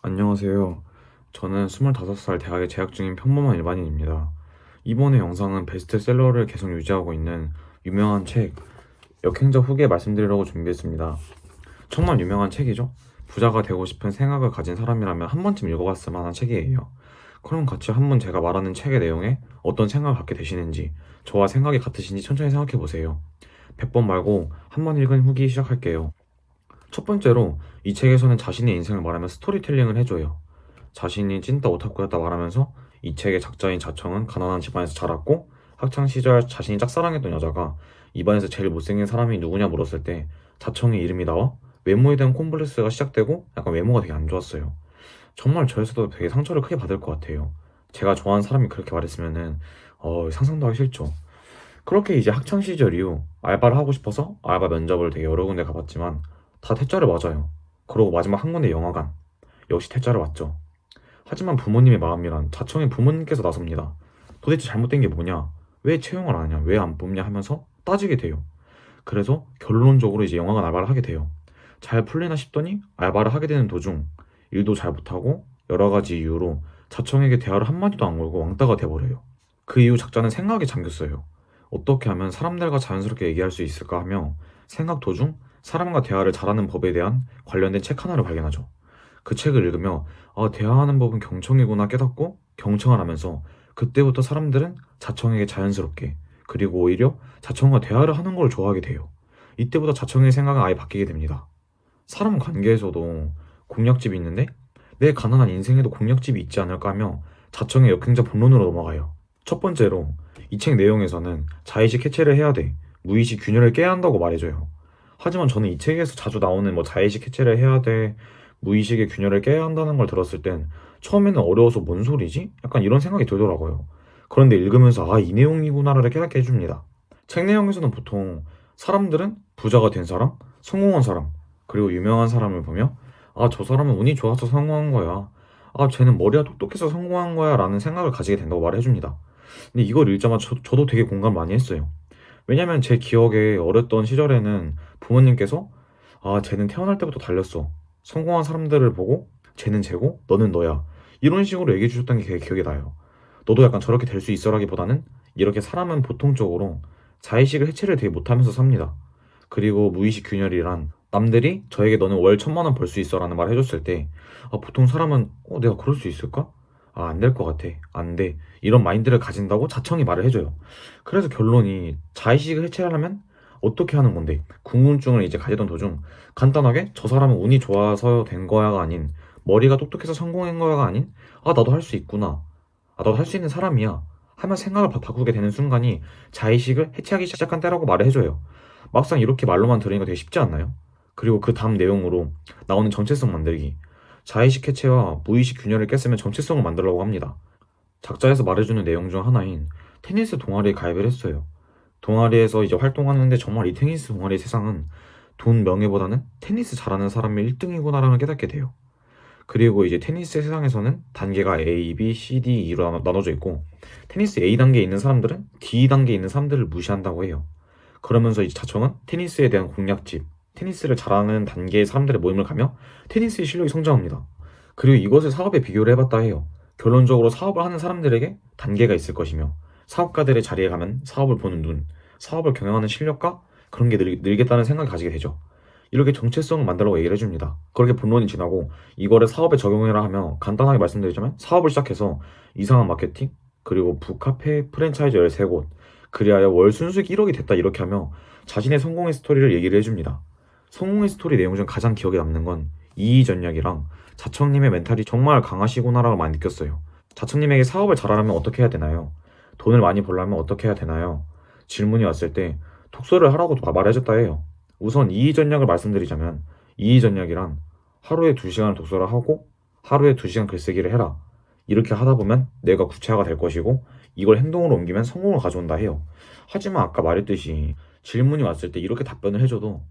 안녕하세요. 저는 25살 대학에 재학 중인 평범한 일반인입니다. 이번의 영상은 베스트셀러를 계속 유지하고 있는 유명한 책, 역행자 후기 말씀드리려고 준비했습니다. 정말 유명한 책이죠? 부자가 되고 싶은 생각을 가진 사람이라면 한 번쯤 읽어봤을 만한 책이에요. 그럼 같이 한번 제가 말하는 책의 내용에 어떤 생각을 갖게 되시는지, 저와 생각이 같으신지 천천히 생각해 보세요. 100번 말고 한 번 읽은 후기 시작할게요. 첫 번째로 이 책에서는 자신의 인생을 말하면 스토리텔링을 해줘요. 자신이 찐따 오타쿠였다 말하면서 이 책의 작자인 자청은 가난한 집안에서 자랐고 학창 시절 자신이 짝사랑했던 여자가 입안에서 제일 못생긴 사람이 누구냐 물었을 때 자청의 이름이 나와 외모에 대한 콤플렉스가 시작되고 약간 외모가 되게 안 좋았어요. 정말 저에서도 되게 상처를 크게 받을 것 같아요. 제가 좋아하는 사람이 그렇게 말했으면은 상상도 하기 싫죠. 그렇게 이제 학창 시절 이후 알바를 하고 싶어서 알바 면접을 되게 여러 군데 가봤지만 다 퇴짜를 맞아요. 그러고 마지막 한 군데 영화관 역시 퇴짜를 맞죠. 하지만 부모님의 마음이란 자청의 부모님께서 나섭니다. 도대체 잘못된 게 뭐냐? 왜 채용을 안 하냐? 왜 안 뽑냐? 하면서 따지게 돼요. 그래서 결론적으로 이제 영화관 알바를 하게 돼요. 잘 풀리나 싶더니 알바를 하게 되는 도중 일도 잘 못하고 여러 가지 이유로 자청에게 대화를 한마디도 안 걸고 왕따가 돼버려요. 그 이후 작자는 생각에 잠겼어요. 어떻게 하면 사람들과 자연스럽게 얘기할 수 있을까 하며 생각 도중 사람과 대화를 잘하는 법에 대한 관련된 책 하나를 발견하죠. 그 책을 읽으며 대화하는 법은 경청이구나 깨닫고 경청을 하면서 그때부터 사람들은 자청에게 자연스럽게 그리고 오히려 자청과 대화를 하는 걸 좋아하게 돼요. 이때부터 자청의 생각은 아예 바뀌게 됩니다. 사람 관계에서도 공략집이 있는데 내 가난한 인생에도 공략집이 있지 않을까 하며 자청의 역행자 본론으로 넘어가요. 첫 번째로 이 책 내용에서는 자의식 해체를 해야 돼. 무의식 균열을 깨야 한다고 말해줘요. 하지만 저는 이 책에서 자주 나오는 자의식 해체를 해야 돼. 무의식의 균열을 깨야 한다는 걸 들었을 땐 처음에는 어려워서 뭔 소리지? 약간 이런 생각이 들더라고요. 그런데 읽으면서 이 내용이구나를 깨닫게 해줍니다. 책 내용에서는 보통 사람들은 부자가 된 사람, 성공한 사람, 그리고 유명한 사람을 보며 저 사람은 운이 좋아서 성공한 거야. 쟤는 머리가 똑똑해서 성공한 거야 라는 생각을 가지게 된다고 말해줍니다. 근데 이걸 읽자마자 저도 되게 공감 많이 했어요. 왜냐면 제 기억에 어렸던 시절에는 부모님께서 쟤는 태어날 때부터 달렸어. 성공한 사람들을 보고 쟤는 쟤고 너는 너야. 이런 식으로 얘기해 주셨던 게 되게 기억이 나요. 너도 약간 저렇게 될 수 있어라기보다는 이렇게 사람은 보통적으로 자의식을 해체를 되게 못하면서 삽니다. 그리고 무의식 균열이란 남들이 저에게 너는 월 1,000만 원 벌 수 있어 라는 말 해줬을 때 보통 사람은 내가 그럴 수 있을까? 안 될 것 같아. 안 돼. 이런 마인드를 가진다고 자청이 말을 해줘요. 그래서 결론이 자의식을 해체하려면 어떻게 하는 건데 궁금증을 이제 가지던 도중 간단하게 저 사람은 운이 좋아서 된 거야가 아닌 머리가 똑똑해서 성공한 거야가 아닌 나도 할 수 있구나. 나도 할 수 있는 사람이야. 하면 생각을 바꾸게 되는 순간이 자의식을 해체하기 시작한 때라고 말을 해줘요. 막상 이렇게 말로만 들으니까 되게 쉽지 않나요? 그리고 그 다음 내용으로 나오는 정체성 만들기. 자의식 해체와 무의식 균열을 깼으면 정체성을 만들려고 합니다. 작자에서 말해주는 내용 중 하나인 테니스 동아리에 가입을 했어요. 동아리에서 이제 활동하는데 정말 이 테니스 동아리의 세상은 돈 명예보다는 테니스 잘하는 사람이 1등이구나라는 깨닫게 돼요. 그리고 이제 테니스 세상에서는 단계가 A, B, C, D, E로 나눠져 있고 테니스 A 단계에 있는 사람들은 D 단계에 있는 사람들을 무시한다고 해요. 그러면서 이제 자청은 테니스에 대한 공략집, 테니스를 잘하는 단계의 사람들의 모임을 가며 테니스의 실력이 성장합니다. 그리고 이것을 사업에 비교를 해봤다 해요. 결론적으로 사업을 하는 사람들에게 단계가 있을 것이며 사업가들의 자리에 가면 사업을 보는 눈, 사업을 경영하는 실력과 그런 게 늘겠다는 생각을 가지게 되죠. 이렇게 정체성을 만들라고 얘기를 해줍니다. 그렇게 본론이 지나고 이거를 사업에 적용해라 하며 간단하게 말씀드리자면 사업을 시작해서 이상한 마케팅, 그리고 북카페 프랜차이즈 13곳, 그리하여 월 순수익 1억이 됐다 이렇게 하며 자신의 성공의 스토리를 얘기를 해줍니다. 성공의 스토리 내용 중 가장 기억에 남는 건 이의전략이랑 자청님의 멘탈이 정말 강하시구나라고 많이 느꼈어요. 자청님에게 사업을 잘하려면 어떻게 해야 되나요? 돈을 많이 벌려면 어떻게 해야 되나요? 질문이 왔을 때 독서를 하라고 말해줬다 해요. 우선 이의전략을 말씀드리자면 이의전략이란 하루에 2시간을 독서를 하고 하루에 2시간 글쓰기를 해라. 이렇게 하다 보면 내가 구체화가 될 것이고 이걸 행동으로 옮기면 성공을 가져온다 해요. 하지만 아까 말했듯이 질문이 왔을 때 이렇게 답변을 해줘도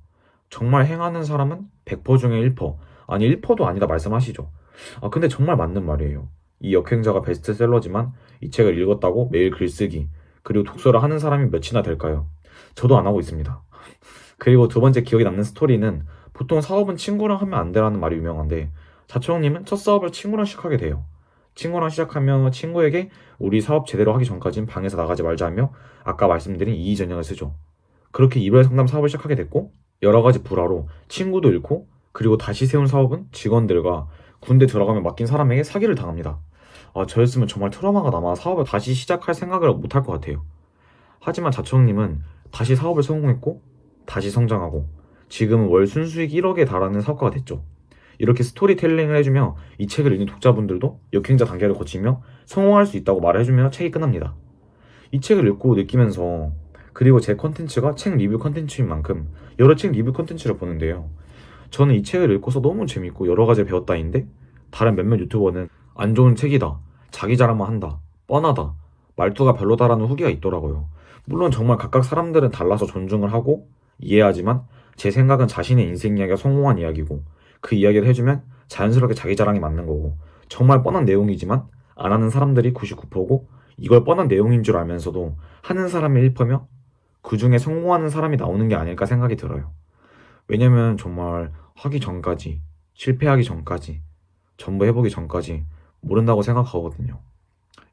정말 행하는 사람은 100% 중에 1%, 아니 1%도 아니다 말씀하시죠. 근데 정말 맞는 말이에요. 이 역행자가 베스트셀러지만 이 책을 읽었다고 매일 글쓰기, 그리고 독서를 하는 사람이 몇이나 될까요? 저도 안 하고 있습니다. 그리고 두 번째 기억에 남는 스토리는 보통 사업은 친구랑 하면 안 되라는 말이 유명한데 자초형님은 첫 사업을 친구랑 시작하게 돼요. 친구랑 시작하며 친구에게 우리 사업 제대로 하기 전까진 방에서 나가지 말자며 아까 말씀드린 이의전형을 쓰죠. 그렇게 이별 상담 사업을 시작하게 됐고 여러 가지 불화로 친구도 잃고 그리고 다시 세운 사업은 직원들과 군대 들어가면 맡긴 사람에게 사기를 당합니다. 저였으면 정말 트라우마가 남아 사업을 다시 시작할 생각을 못할 것 같아요. 하지만 자초형님은 다시 사업을 성공했고 다시 성장하고 지금은 월 순수익 1억에 달하는 사업가가 됐죠. 이렇게 스토리텔링을 해주며 이 책을 읽는 독자분들도 역행자 단계를 거치며 성공할 수 있다고 말을 해주며 책이 끝납니다. 이 책을 읽고 느끼면서 그리고 제 컨텐츠가 책 리뷰 컨텐츠인 만큼 여러 책 리뷰 컨텐츠를 보는데요. 저는 이 책을 읽고서 너무 재밌고 여러 가지 배웠다인데 다른 몇몇 유튜버는 안 좋은 책이다, 자기 자랑만 한다, 뻔하다, 말투가 별로다라는 후기가 있더라고요. 물론 정말 각각 사람들은 달라서 존중을 하고 이해하지만 제 생각은 자신의 인생 이야기가 성공한 이야기고 그 이야기를 해주면 자연스럽게 자기 자랑이 맞는 거고 정말 뻔한 내용이지만 안 하는 사람들이 99%고 이걸 뻔한 내용인 줄 알면서도 하는 사람이 1%며 그 중에 성공하는 사람이 나오는 게 아닐까 생각이 들어요. 왜냐면 정말 하기 전까지, 실패하기 전까지, 전부 해보기 전까지 모른다고 생각하거든요.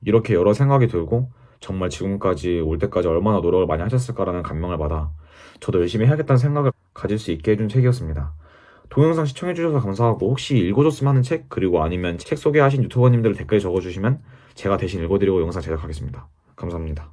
이렇게 여러 생각이 들고 정말 지금까지 올 때까지 얼마나 노력을 많이 하셨을까라는 감명을 받아 저도 열심히 해야겠다는 생각을 가질 수 있게 해준 책이었습니다. 동영상 시청해주셔서 감사하고 혹시 읽어줬으면 하는 책 그리고 아니면 책 소개하신 유튜버님들 댓글 적어주시면 제가 대신 읽어드리고 영상 제작하겠습니다. 감사합니다.